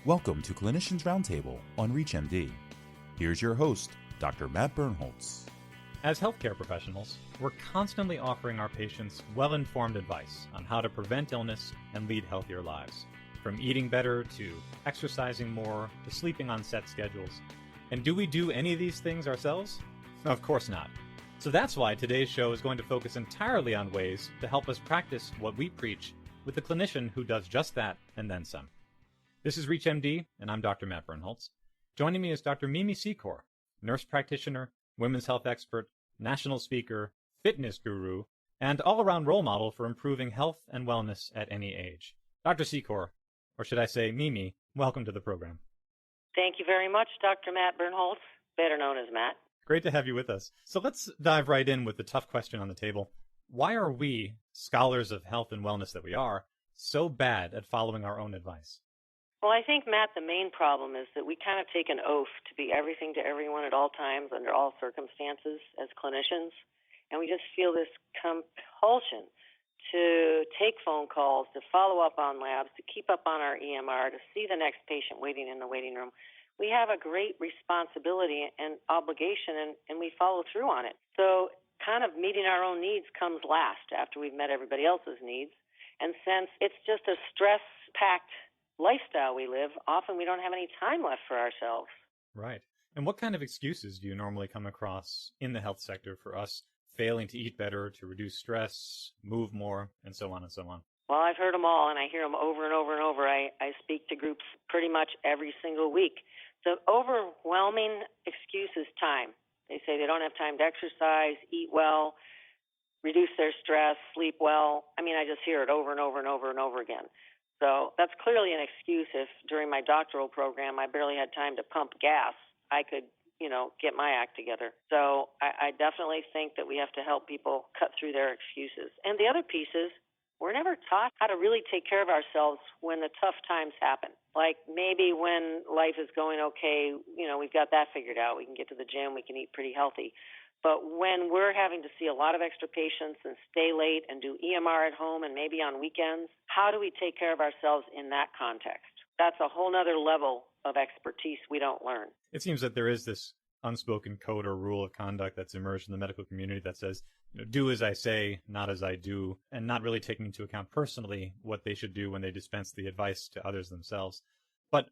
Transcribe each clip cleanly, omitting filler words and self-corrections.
Welcome to Clinicians Roundtable on ReachMD. Here's your host, Dr. Matt Birnholz. As healthcare professionals, we're constantly offering our patients well-informed advice on how to prevent illness and lead healthier lives. From eating better to exercising more to sleeping on set schedules. And do we do any of these things ourselves? Of course not. So that's why today's show is going to focus entirely on ways to help us practice what we preach with a clinician who does just that and then some. This is ReachMD, and I'm Dr. Matt Birnholz. Joining me is Dr. Mimi Secor, nurse practitioner, women's health expert, national speaker, fitness guru, and all-around role model for improving health and wellness at any age. Dr. Secor, or should I say Mimi, welcome to the program. Thank you very much, Dr. Matt Birnholz, better known as Matt. Great to have you with us. So let's dive right in with the tough question on the table. Why are we, scholars of health and wellness that we are, so bad at following our own advice? Well, I think, Matt, the main problem is that we kind of take an oath to be everything to everyone at all times under all circumstances as clinicians, and we just feel this compulsion to take phone calls, to follow up on labs, to keep up on our EMR, to see the next patient waiting in the waiting room. We have a great responsibility and obligation, and we follow through on it. So kind of meeting our own needs comes last after we've met everybody else's needs. And since it's just a stress-packed lifestyle we live, often we don't have any time left for ourselves. Right. And what kind of excuses do you normally come across in the health sector for us failing to eat better, to reduce stress, move more, and so on and so on? Well, I've heard them all, and I hear them over and over and over. I speak to groups pretty much every single week. The overwhelming excuse is time. They say they don't have time to exercise, eat well, reduce their stress, sleep well. I mean, I just hear it over and over and over and over again. So that's clearly an excuse if during my doctoral program I barely had time to pump gas. I could, get my act together. So I definitely think that we have to help people cut through their excuses. And the other piece is we're never taught how to really take care of ourselves when the tough times happen. Like maybe when life is going okay, we've got that figured out. We can get to the gym, we can eat pretty healthy. But when we're having to see a lot of extra patients and stay late and do EMR at home and maybe on weekends, how do we take care of ourselves in that context? That's a whole nother level of expertise we don't learn. It seems that there is this unspoken code or rule of conduct that's emerged in the medical community that says, do as I say, not as I do, and not really taking into account personally what they should do when they dispense the advice to others themselves. But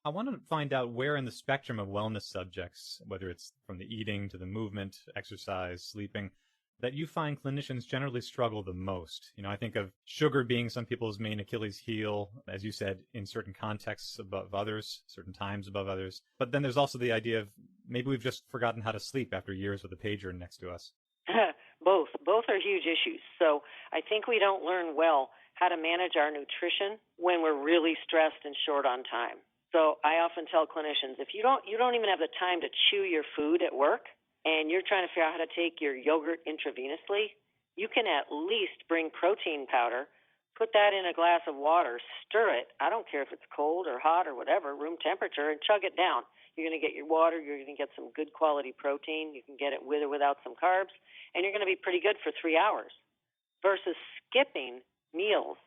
I want to find out where in the spectrum of wellness subjects, whether it's from the eating to the movement, exercise, sleeping, that you find clinicians generally struggle the most. I think of sugar being some people's main Achilles heel, as you said, in certain contexts above others, certain times above others. But then there's also the idea of maybe we've just forgotten how to sleep after years with a pager next to us. Both are huge issues. So I think we don't learn well how to manage our nutrition when we're really stressed and short on time. So I often tell clinicians, if you don't even have the time to chew your food at work and you're trying to figure out how to take your yogurt intravenously, you can at least bring protein powder, put that in a glass of water, stir it. I don't care if it's cold or hot or whatever, room temperature, and chug it down. You're going to get your water. You're going to get some good quality protein. You can get it with or without some carbs, and you're going to be pretty good for 3 hours versus skipping meals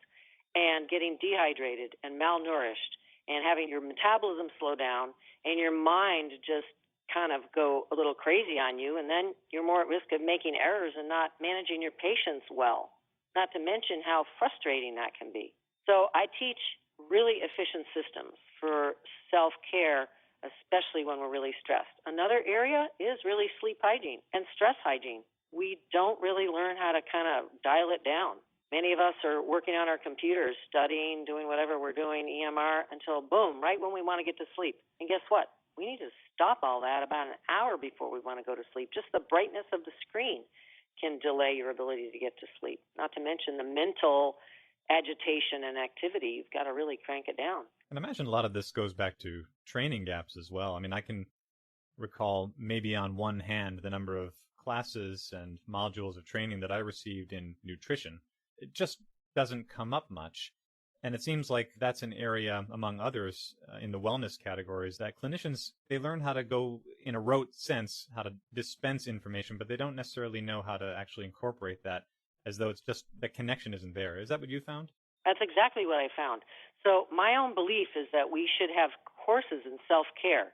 and getting dehydrated and malnourished and having your metabolism slow down and your mind just kind of go a little crazy on you, and then you're more at risk of making errors and not managing your patients well, not to mention how frustrating that can be. So I teach really efficient systems for self-care, especially when we're really stressed. Another area is really sleep hygiene and stress hygiene. We don't really learn how to kind of dial it down. Many of us are working on our computers, studying, doing whatever we're doing, EMR, until boom, right when we want to get to sleep. And guess what? We need to stop all that about an hour before we want to go to sleep. Just the brightness of the screen can delay your ability to get to sleep, not to mention the mental agitation and activity. You've got to really crank it down. And I imagine a lot of this goes back to training gaps as well. I mean, I can recall maybe on one hand the number of classes and modules of training that I received in nutrition. It just doesn't come up much. And it seems like that's an area, among others, in the wellness categories, that clinicians, they learn how to go, in a rote sense, how to dispense information, but they don't necessarily know how to actually incorporate that, as though it's just the connection isn't there. Is that what you found? That's exactly what I found. So my own belief is that we should have courses in self-care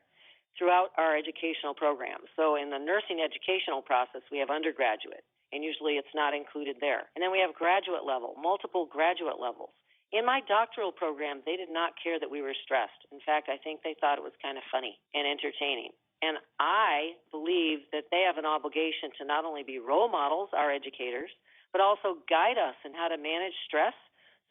throughout our educational programs. So in the nursing educational process, we have undergraduate, and usually it's not included there. And then we have graduate level, multiple graduate levels. In my doctoral program, they did not care that we were stressed. In fact, I think they thought it was kind of funny and entertaining. And I believe that they have an obligation to not only be role models, our educators, but also guide us in how to manage stress.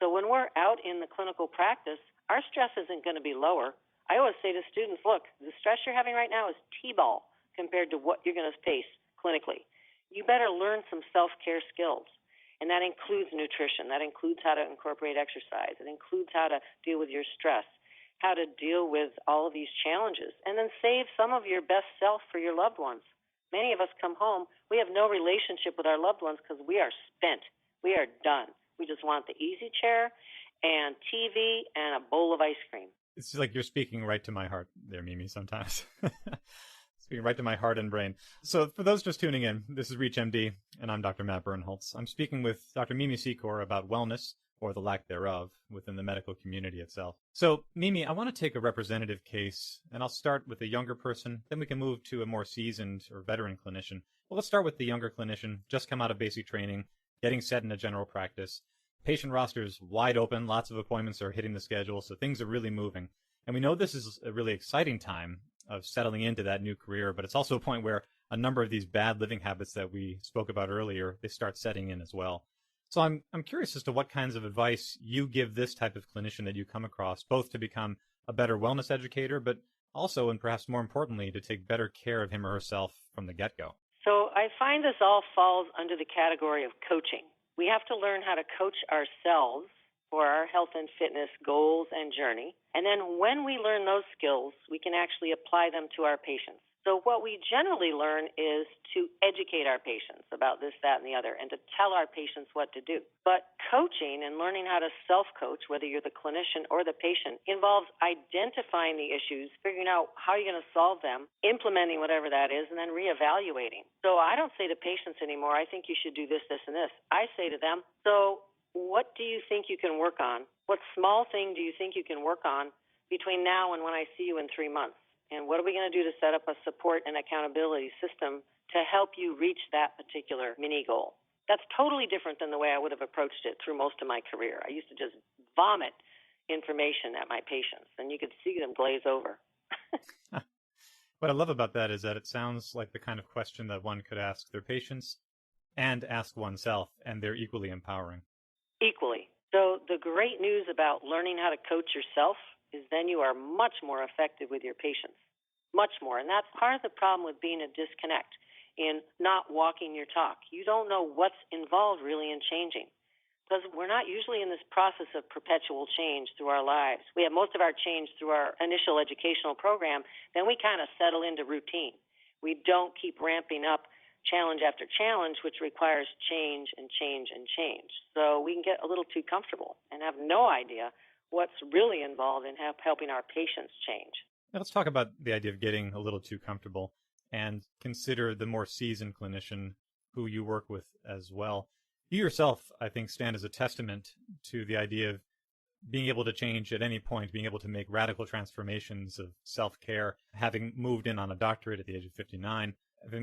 So when we're out in the clinical practice, our stress isn't going to be lower. I always say to students, look, the stress you're having right now is T-ball compared to what you're going to face clinically. You better learn some self-care skills, and that includes nutrition. That includes how to incorporate exercise. It includes how to deal with your stress, how to deal with all of these challenges, and then save some of your best self for your loved ones. Many of us come home, we have no relationship with our loved ones because we are spent. We are done. We just want the easy chair and TV and a bowl of ice cream. It's like you're speaking right to my heart there, Mimi, sometimes. Speaking right to my heart and brain. So for those just tuning in, this is ReachMD, and I'm Dr. Matt Birnholz. I'm speaking with Dr. Mimi Secor about wellness, or the lack thereof, within the medical community itself. So, Mimi, I want to take a representative case, and I'll start with a younger person, then we can move to a more seasoned or veteran clinician. Well, let's start with the younger clinician, just come out of basic training, getting set in a general practice. Patient roster is wide open, lots of appointments are hitting the schedule, so things are really moving. And we know this is a really exciting time of settling into that new career, but it's also a point where a number of these bad living habits that we spoke about earlier, they start setting in as well. So I'm curious as to what kinds of advice you give this type of clinician that you come across, both to become a better wellness educator, but also, and perhaps more importantly, to take better care of him or herself from the get-go. So I find this all falls under the category of coaching. We have to learn how to coach ourselves for our health and fitness goals and journey. And then when we learn those skills, we can actually apply them to our patients. So what we generally learn is to educate our patients about this, that, and the other, and to tell our patients what to do. But coaching and learning how to self-coach, whether you're the clinician or the patient, involves identifying the issues, figuring out how you're going to solve them, implementing whatever that is, and then reevaluating. So I don't say to patients anymore, I think you should do this, this, and this. I say to them, so what do you think you can work on? What small thing do you think you can work on between now and when I see you in 3 months? And what are we going to do to set up a support and accountability system to help you reach that particular mini goal? That's totally different than the way I would have approached it through most of my career. I used to just vomit information at my patients, and you could see them glaze over. What I love about that is that it sounds like the kind of question that one could ask their patients and ask oneself, and they're equally empowering. Equally. So the great news about learning how to coach yourself is then you are much more effective with your patients, much more. And that's part of the problem with being a disconnect in not walking your talk. You don't know what's involved really in changing because we're not usually in this process of perpetual change through our lives. We have most of our change through our initial educational program. Then we kind of settle into routine. We don't keep ramping up challenge after challenge, which requires change and change and change. So we can get a little too comfortable and have no idea what's really involved in helping our patients change. Now let's talk about the idea of getting a little too comfortable and consider the more seasoned clinician who you work with as well. You yourself, I think, stand as a testament to the idea of being able to change at any point, being able to make radical transformations of self-care, having moved in on a doctorate at the age of 59,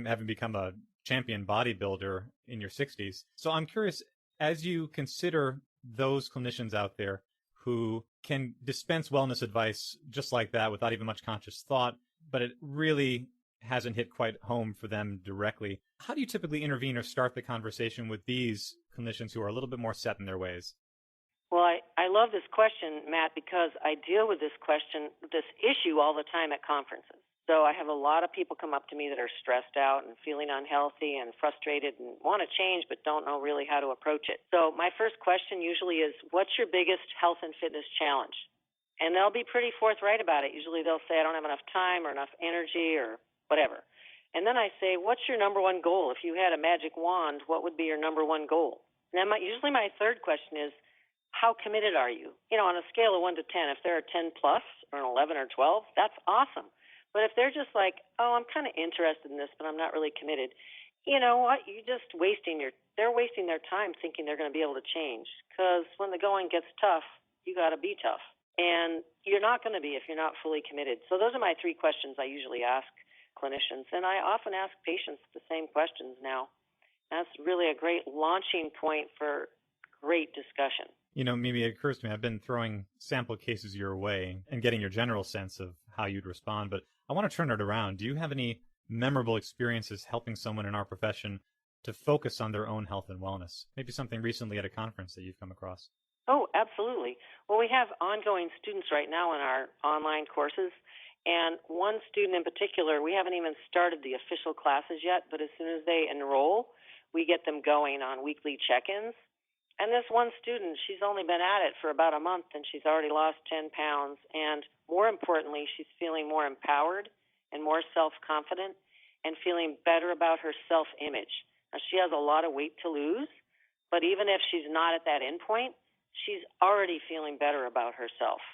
having become a champion bodybuilder in your 60s. So I'm curious, as you consider those clinicians out there who can dispense wellness advice just like that without even much conscious thought, but it really hasn't hit quite home for them directly. How do you typically intervene or start the conversation with these clinicians who are a little bit more set in their ways? Well, I love this question, Matt, because I deal with this issue all the time at conferences. So I have a lot of people come up to me that are stressed out and feeling unhealthy and frustrated and want to change but don't know really how to approach it. So my first question usually is, what's your biggest health and fitness challenge? And they'll be pretty forthright about it. Usually they'll say, I don't have enough time or enough energy or whatever. And then I say, what's your number one goal? If you had a magic wand, what would be your number one goal? And then usually my third question is, how committed are you? On a scale of 1 to 10, if they're a 10 plus or an 11 or 12, that's awesome. But if they're just like, oh, I'm kind of interested in this, but I'm not really committed, you know what? They're wasting their time thinking they're going to be able to change. Because when the going gets tough, you got to be tough. And you're not going to be if you're not fully committed. So those are my 3 questions I usually ask clinicians. And I often ask patients the same questions now. That's really a great launching point for great discussion. You know, maybe it occurs to me, I've been throwing sample cases your way and getting your general sense of how you'd respond, but I want to turn it around. Do you have any memorable experiences helping someone in our profession to focus on their own health and wellness? Maybe something recently at a conference that you've come across. Oh, absolutely. Well, we have ongoing students right now in our online courses, and one student in particular, we haven't even started the official classes yet, but as soon as they enroll, we get them going on weekly check-ins. And this one student, she's only been at it for about a month, and she's already lost 10 pounds. And more importantly, she's feeling more empowered and more self-confident and feeling better about her self-image. Now, she has a lot of weight to lose, but even if she's not at that end point, she's already feeling better about herself.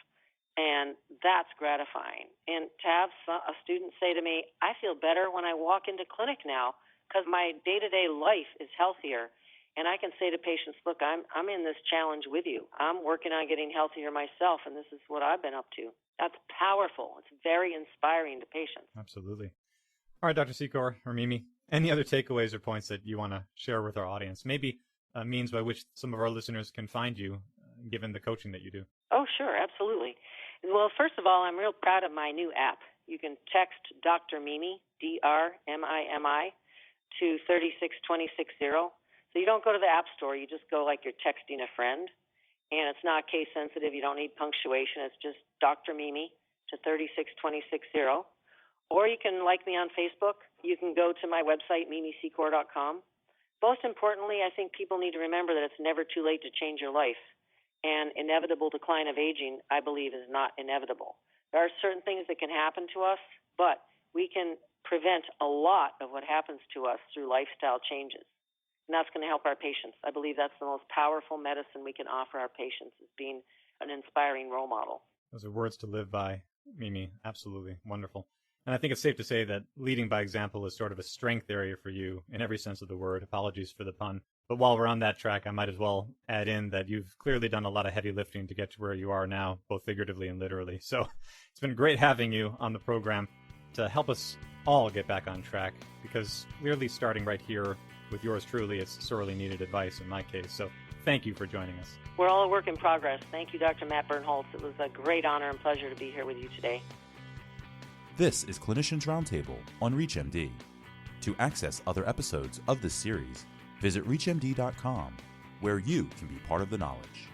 And that's gratifying. And to have a student say to me, I feel better when I walk into clinic now because my day-to-day life is healthier. And I can say to patients, look, I'm in this challenge with you. I'm working on getting healthier myself, and this is what I've been up to. That's powerful. It's very inspiring to patients. Absolutely. All right, Dr. Secor or Mimi, any other takeaways or points that you want to share with our audience? Maybe a means by which some of our listeners can find you, given the coaching that you do. Oh, sure, absolutely. Well, first of all, I'm real proud of my new app. You can text Dr. Mimi, DRMIMI, to 36260. So you don't go to the App Store. You just go like you're texting a friend. And it's not case sensitive. You don't need punctuation. It's just Dr. Mimi to 36260. Or you can like me on Facebook. You can go to my website, mimisecor.com. Most importantly, I think people need to remember that it's never too late to change your life. And inevitable decline of aging, I believe, is not inevitable. There are certain things that can happen to us, but we can prevent a lot of what happens to us through lifestyle changes. And that's going to help our patients. I believe that's the most powerful medicine we can offer our patients, is being an inspiring role model. Those are words to live by, Mimi. Absolutely. Wonderful. And I think it's safe to say that leading by example is sort of a strength area for you in every sense of the word. Apologies for the pun. But while we're on that track, I might as well add in that you've clearly done a lot of heavy lifting to get to where you are now, both figuratively and literally. So it's been great having you on the program to help us all get back on track, because clearly starting right here with yours truly, it's sorely needed advice in my case. So thank you for joining us. We're all a work in progress. Thank you, Dr. Matt Birnholz. It was a great honor and pleasure to be here with you today. This is Clinicians Roundtable on ReachMD. To access other episodes of this series, visit ReachMD.com, where you can be part of the knowledge.